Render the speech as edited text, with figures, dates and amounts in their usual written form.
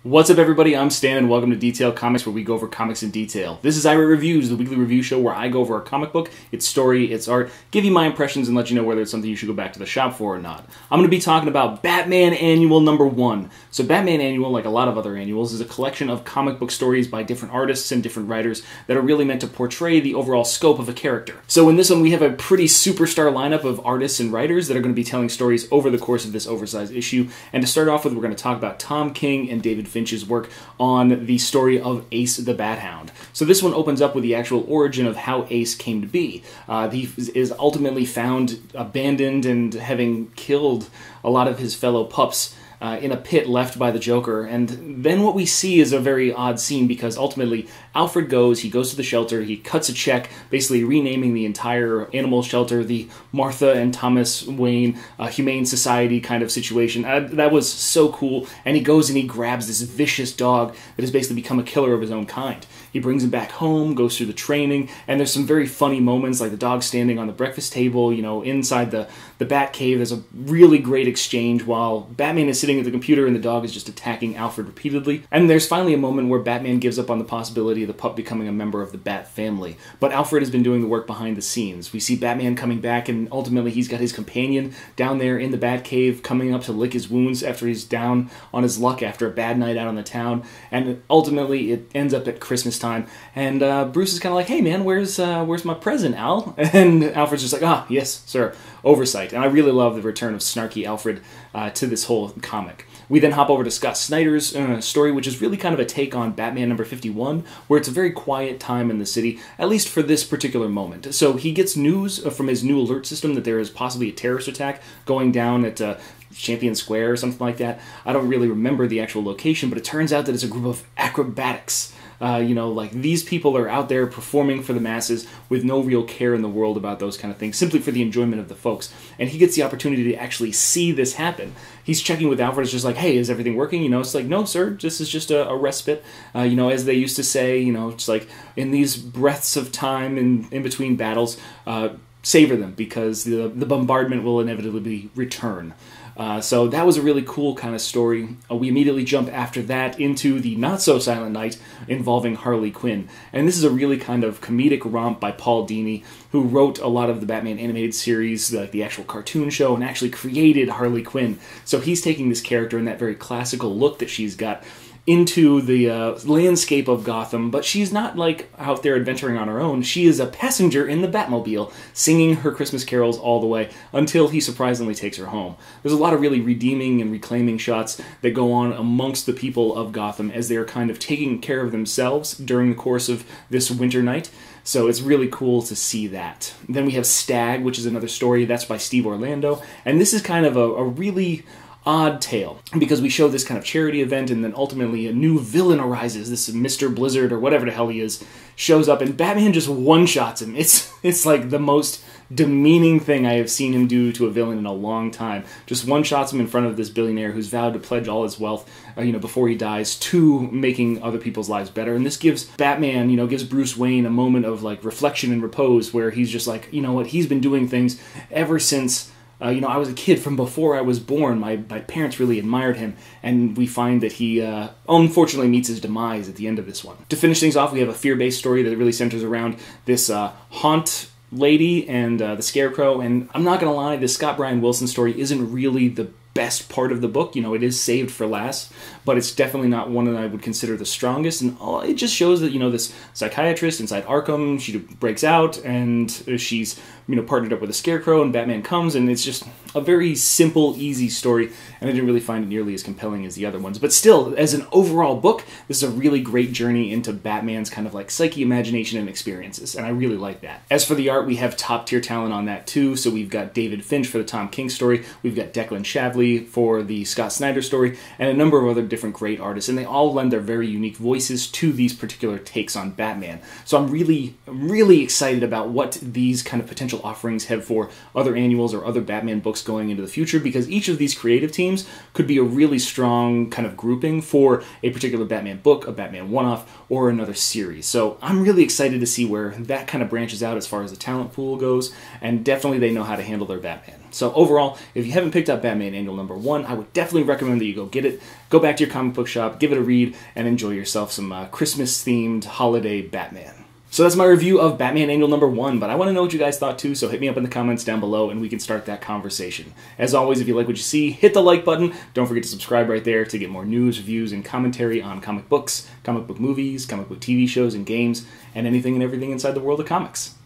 What's up, everybody? I'm Stan, and welcome to Detail Comics, where we go over comics in detail. This is iRate Reviews, the weekly review show where I go over a comic book, its story, its art, give you my impressions, and let you know whether it's something you should go back to the shop for or not. I'm going to be talking about Batman Annual #1. So Batman Annual, like a lot of other annuals, is a collection of comic book stories by different artists and different writers that are really meant to portray the overall scope of a character. So in this one, we have a pretty superstar lineup of artists and writers that are going to be telling stories over the course of this oversized issue. And to start off with, we're going to talk about Tom King and David Finch's work on the story of Ace the Bat-Hound. So this one opens up with the actual origin of how Ace came to be. He is ultimately found abandoned and having killed a lot of his fellow pups in a pit left by the Joker. And then what we see is a very odd scene, because ultimately Alfred goes to the shelter, he cuts a check, basically renaming the entire animal shelter the Martha and Thomas Wayne Humane Society kind of situation. That was so cool. And he goes and he grabs this vicious dog that has basically become a killer of his own kind. He brings him back home, goes through the training, and there's some very funny moments, like the dog standing on the breakfast table, you know, inside the Bat Cave. There's a really great exchange while Batman is sitting at the computer and the dog is just attacking Alfred repeatedly. And there's finally a moment where Batman gives up on the possibility of the pup becoming a member of the Bat family. But Alfred has been doing the work behind the scenes. We see Batman coming back, and ultimately he's got his companion down there in the Bat Cave coming up to lick his wounds after he's down on his luck after a bad night out on the town. And ultimately it ends up at Christmas time, and Bruce is kind of like, "Hey man, where's my present, Al?" And Alfred's just like, "Ah, yes, sir, oversight." And I really love the return of snarky Alfred to this whole comic. We then hop over to Scott Snyder's story, which is really kind of a take on Batman #51, where it's a very quiet time in the city, at least for this particular moment. So he gets news from his new alert system that there is possibly a terrorist attack going down at Champion Square or something like that. I don't really remember the actual location, but it turns out that it's a group of acrobatics. Like these people are out there performing for the masses with no real care in the world about those kind of things, simply for the enjoyment of the folks. And he gets the opportunity to actually see this happen. He's checking with Alfred. It's just like, "Hey, is everything working?" It's like, "No, sir, this is just a respite." As they used to say, it's like, in these breaths of time in between battles, savor them, because the bombardment will inevitably return. So that was a really cool kind of story. We immediately jump after that into the not-so-silent night involving Harley Quinn. And this is a really kind of comedic romp by Paul Dini, who wrote a lot of the Batman animated series, like the actual cartoon show, and actually created Harley Quinn. So he's taking this character and that very classical look that she's got into the landscape of Gotham, but she's not like out there adventuring on her own. She is a passenger in the Batmobile, singing her Christmas carols all the way until he surprisingly takes her home. There's a lot of really redeeming and reclaiming shots that go on amongst the people of Gotham as they're kind of taking care of themselves during the course of this winter night. So it's really cool to see that. Then we have Stag, which is another story. That's by Steve Orlando. And this is kind of a really odd tale, because we show this kind of charity event, and then ultimately a new villain arises. This Mr. Blizzard, or whatever the hell he is, shows up, and Batman just one-shots him. It's like the most demeaning thing I have seen him do to a villain in a long time. Just one-shots him in front of this billionaire who's vowed to pledge all his wealth, before he dies, to making other people's lives better. And this gives Batman, gives Bruce Wayne a moment of like reflection and repose, where he's just like, you know what, he's been doing things ever since I was a kid, from before I was born. My parents really admired him, and we find that he unfortunately meets his demise at the end of this one. To finish things off, we have a fear-based story that really centers around this haunt lady and the Scarecrow. And I'm not going to lie, this Scott Bryan Wilson story isn't really the best part of the book. It is saved for last, but it's definitely not one that I would consider the strongest. And it just shows that, this psychiatrist inside Arkham, she breaks out, and she's, partnered up with a Scarecrow, and Batman comes, and it's just a very simple, easy story, and I didn't really find it nearly as compelling as the other ones. But still, as an overall book, this is a really great journey into Batman's kind of like psyche, imagination, and experiences, and I really like that. As for the art, we have top-tier talent on that too. So we've got David Finch for the Tom King story, we've got Declan Shalvey for the Scott Snyder story, and a number of other different great artists, and they all lend their very unique voices to these particular takes on Batman. So I'm really, really excited about what these kind of potential offerings have for other annuals or other Batman books going into the future, because each of these creative teams could be a really strong kind of grouping for a particular Batman book, a Batman one-off, or another series. So I'm really excited to see where that kind of branches out as far as the talent pool goes, and definitely they know how to handle their Batman. So overall, if you haven't picked up Batman Annual Annual number 1. I would definitely recommend that you go get it. Go back to your comic book shop, give it a read, and enjoy yourself some Christmas-themed holiday Batman. So that's my review of Batman Annual number 1, but I want to know what you guys thought too, so hit me up in the comments down below and we can start that conversation. As always, if you like what you see, hit the like button. Don't forget to subscribe right there to get more news, reviews, and commentary on comic books, comic book movies, comic book TV shows and games, and anything and everything inside the world of comics.